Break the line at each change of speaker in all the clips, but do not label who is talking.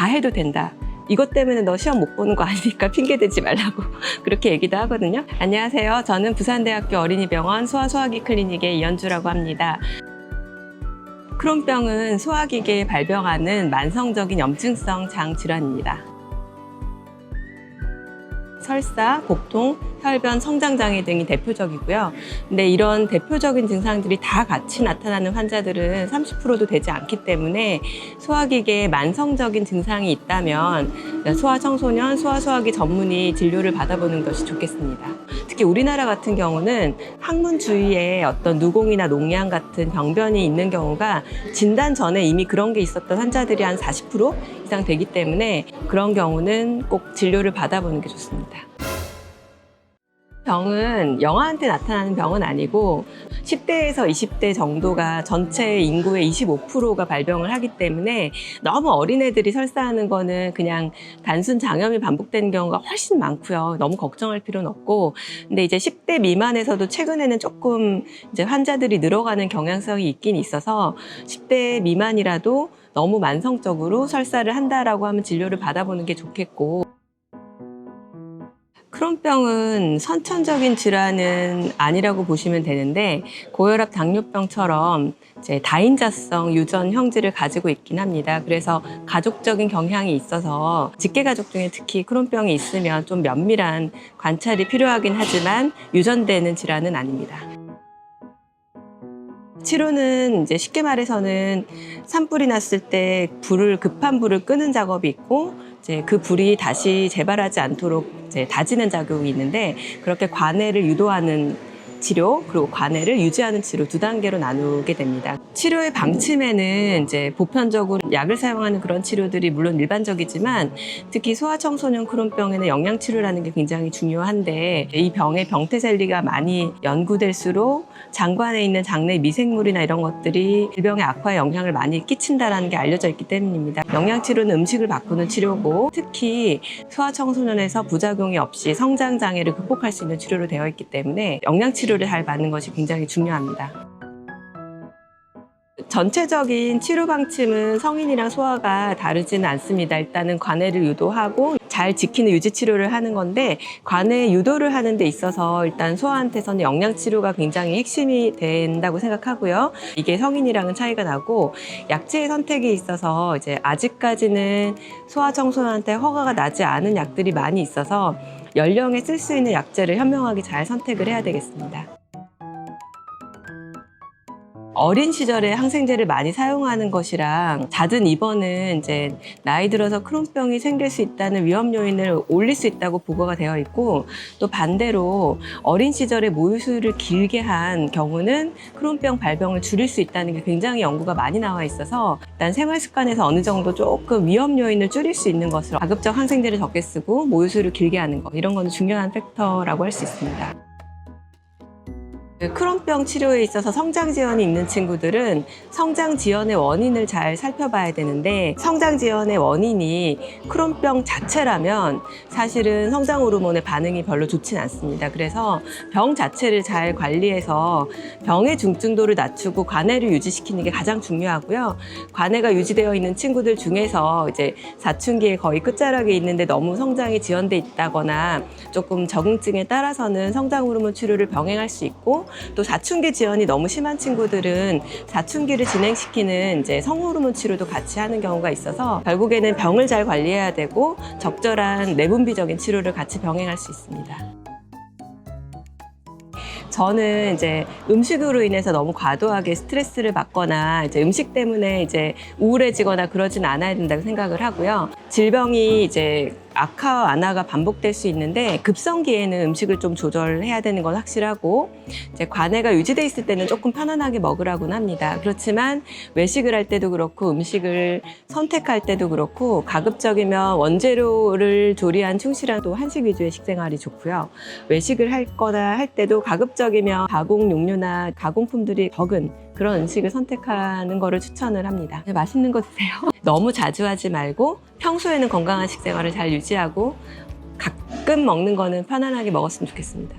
다 해도 된다. 이것 때문에 너 시험 못 보는 거 아니니까 핑계 대지 말라고 그렇게 얘기도 하거든요. 안녕하세요. 저는 부산대학교 어린이병원 소아소화기 클리닉의 이연주라고 합니다. 크론병은 소화기계에 발병하는 만성적인 염증성 장 질환입니다. 설사, 복통, 혈변, 성장장애 등이 대표적이고요. 근데 이런 대표적인 증상들이 다 같이 나타나는 환자들은 30%도 되지 않기 때문에 소화기계에 만성적인 증상이 있다면 소아청소년, 소아소화기 전문의 진료를 받아보는 것이 좋겠습니다. 특히 우리나라 같은 경우는 항문 주위에 어떤 누공이나 농양 같은 병변이 있는 경우가 진단 전에 이미 그런 게 있었던 환자들이 한 40% 이상 되기 때문에 그런 경우는 꼭 진료를 받아보는 게 좋습니다. 병은 영아한테 나타나는 병은 아니고 10대에서 20대 정도가 전체 인구의 25%가 발병을 하기 때문에 너무 어린애들이 설사하는 거는 그냥 단순 장염이 반복되는 경우가 훨씬 많고요. 너무 걱정할 필요는 없고, 근데 이제 10대 미만에서도 최근에는 조금 이제 환자들이 늘어가는 경향성이 있긴 있어서 10대 미만이라도 너무 만성적으로 설사를 한다라고 하면 진료를 받아보는 게 좋겠고, 크론병은 선천적인 질환은 아니라고 보시면 되는데 고혈압, 당뇨병처럼 이제 다인자성 유전 형질을 가지고 있긴 합니다. 그래서 가족적인 경향이 있어서 직계가족 중에 특히 크론병이 있으면 좀 면밀한 관찰이 필요하긴 하지만 유전되는 질환은 아닙니다. 치료는 이제 쉽게 말해서는 산불이 났을 때 급한 불을 끄는 작업이 있고, 이제 그 불이 다시 재발하지 않도록 이제 다지는 작업이 있는데, 그렇게 관해를 유도하는 치료, 그리고 관해를 유지하는 치료 두 단계로 나누게 됩니다. 치료의 방침에는 이제 보편적으로 약을 사용하는 그런 치료들이 물론 일반적이지만, 특히 소아청소년 크론병에는 영양치료라는 게 굉장히 중요한데, 이 병의 병태셀리가 많이 연구될수록 장관에 있는 장내 미생물이나 이런 것들이 질병의 악화에 영향을 많이 끼친다는 게 알려져 있기 때문입니다. 영양치료는 음식을 바꾸는 치료고, 특히 소아청소년에서 부작용이 없이 성장장애를 극복할 수 있는 치료로 되어 있기 때문에 영양치료를 잘 받는 것이 굉장히 중요합니다. 전체적인 치료 방침은 성인이랑 소아가 다르지는 않습니다. 일단은 관해를 유도하고 잘 지키는 유지 치료를 하는 건데, 관해 유도를 하는 데 있어서 일단 소아한테서는 영양 치료가 굉장히 핵심이 된다고 생각하고요. 이게 성인이랑은 차이가 나고, 약제의 선택에 있어서 이제 아직까지는 소아청소년한테 허가가 나지 않은 약들이 많이 있어서 연령에 쓸 수 있는 약제를 현명하게 잘 선택을 해야 되겠습니다. 어린 시절에 항생제를 많이 사용하는 것이랑 잦은 입원은 이제 나이 들어서 크론병이 생길 수 있다는 위험 요인을 올릴 수 있다고 보고가 되어 있고, 또 반대로 어린 시절에 모유수유를 길게 한 경우는 크론병 발병을 줄일 수 있다는 게 굉장히 연구가 많이 나와 있어서, 일단 생활 습관에서 어느 정도 조금 위험 요인을 줄일 수 있는 것으로 가급적 항생제를 적게 쓰고 모유수유를 길게 하는 것, 이런 거는 중요한 팩터라고 할 수 있습니다. 크론병 치료에 있어서 성장지연이 있는 친구들은 성장지연의 원인을 잘 살펴봐야 되는데, 성장지연의 원인이 크론병 자체라면 사실은 성장호르몬의 반응이 별로 좋진 않습니다. 그래서 병 자체를 잘 관리해서 병의 중증도를 낮추고 관해를 유지시키는 게 가장 중요하고요. 관해가 유지되어 있는 친구들 중에서 이제 사춘기의 거의 끝자락에 있는데 너무 성장이 지연돼 있다거나 조금 적응증에 따라서는 성장호르몬 치료를 병행할 수 있고, 또 사춘기 지연이 너무 심한 친구들은 사춘기를 진행시키는 이제 성호르몬 치료도 같이 하는 경우가 있어서, 결국에는 병을 잘 관리해야 되고 적절한 내분비적인 치료를 같이 병행할 수 있습니다. 저는 이제 음식으로 인해서 너무 과도하게 스트레스를 받거나 이제 음식 때문에 이제 우울해지거나 그러진 않아야 된다고 생각을 하고요. 질병이 이제 악화 완화가 반복될 수 있는데, 급성기에는 음식을 좀 조절해야 되는 건 확실하고, 이제 관해가 유지돼 있을 때는 조금 편안하게 먹으라고는 합니다. 그렇지만 외식을 할 때도 그렇고 음식을 선택할 때도 그렇고, 가급적이면 원재료를 조리한 충실한 또 한식 위주의 식생활이 좋고요. 외식을 할 거나 할 때도 가급적이면 가공 육류나 가공품들이 적은 그런 음식을 선택하는 거를 추천을 합니다. 맛있는 거 드세요. 너무 자주 하지 말고 평소에는 건강한 식생활을 잘 유지하고 가끔 먹는 거는 편안하게 먹었으면 좋겠습니다.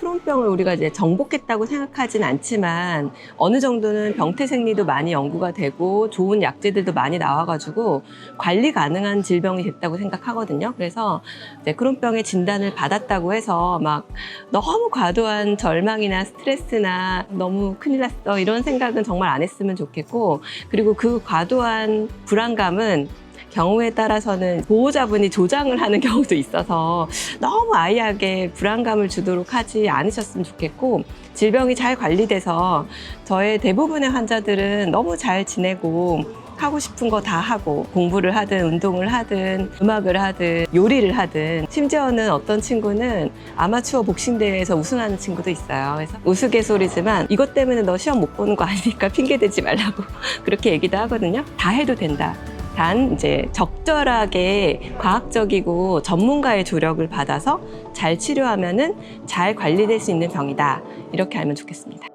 크론병을 우리가 이제 정복했다고 생각하진 않지만 어느 정도는 병태 생리도 많이 연구가 되고 좋은 약제들도 많이 나와가지고 관리 가능한 질병이 됐다고 생각하거든요. 그래서 이제 크론병의 진단을 받았다고 해서 막 너무 과도한 절망이나 스트레스나 너무 큰일 났어 이런 생각은 정말 안 했으면 좋겠고, 그리고 그 과도한 불안감은 경우에 따라서는 보호자분이 조장을 하는 경우도 있어서 너무 아이에게 불안감을 주도록 하지 않으셨으면 좋겠고, 질병이 잘 관리돼서 저의 대부분의 환자들은 너무 잘 지내고 하고 싶은 거 다 하고 공부를 하든 운동을 하든 음악을 하든 요리를 하든, 심지어는 어떤 친구는 아마추어 복싱 대회에서 우승하는 친구도 있어요. 그래서 우스갯소리지만 이것 때문에 너 시험 못 보는 거 아니니까 핑계 대지 말라고 그렇게 얘기도 하거든요. 다 해도 된다. 단 이제 적절하게 과학적이고 전문가의 조력을 받아서 잘 치료하면은 잘 관리될 수 있는 병이다. 이렇게 알면 좋겠습니다.